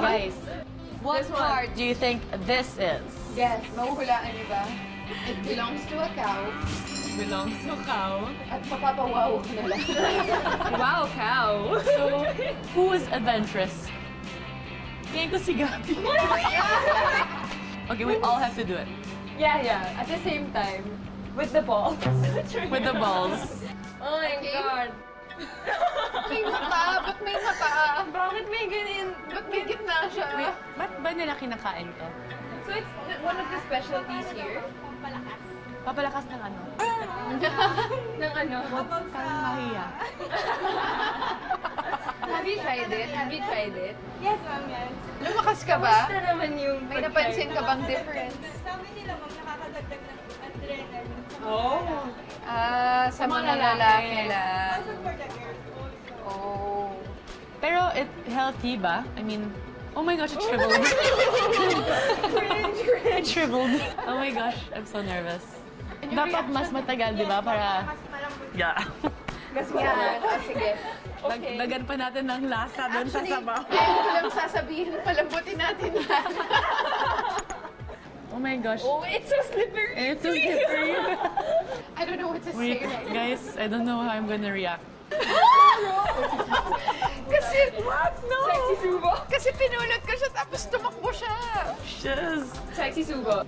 Guys, what part do you think this is? Yes, mahuhulaan niyo ba? It belongs to a cow. Belongs to cow. At mapapawaw na lang. Wow, cow. So, who is adventurous? Tingin ko si Gabi. Okay, we all have to do it. Yeah. At the same time. With the balls. With the balls. Oh my God. May mata! Ba't may mata? Bakit may ganun? Ba't may gitna siya? Ba't ba nila kinakain to? So it's one of the specialties here? Papalakas ng ano? Ng ano? Parang mahiya. Have you tried it? Have you tried it? Yes, ma'am, yes. Lumakas ka ba? Basta naman yung May napansin ka bang difference? Sabi nila, ma'am, nakakadagdag ng adrenaline. Oh. Sa mga lalaki lang. Also for the girls also. Oh. Pero it healthy ba? I mean, oh my gosh, it shriveled. It shriveled. Oh my gosh, I'm so nervous. Dapat mas matagal, di ba? Para... Mas malambot. Yeah. Yan. Sige. Dagdagan pa natin ng lasa doon sa sabaw. Kaya ko lang sasabihin, palambutin natin yan. Oh my gosh. Oh, it's so slippery. It's so slippery. I don't know what to Wait, say right now. guys, I don't know how I'm gonna react. Kasi, what? No! Sexy subo. Kasi pinulot ko siya tapos tumakbo siya. Shiz. Sexy subo.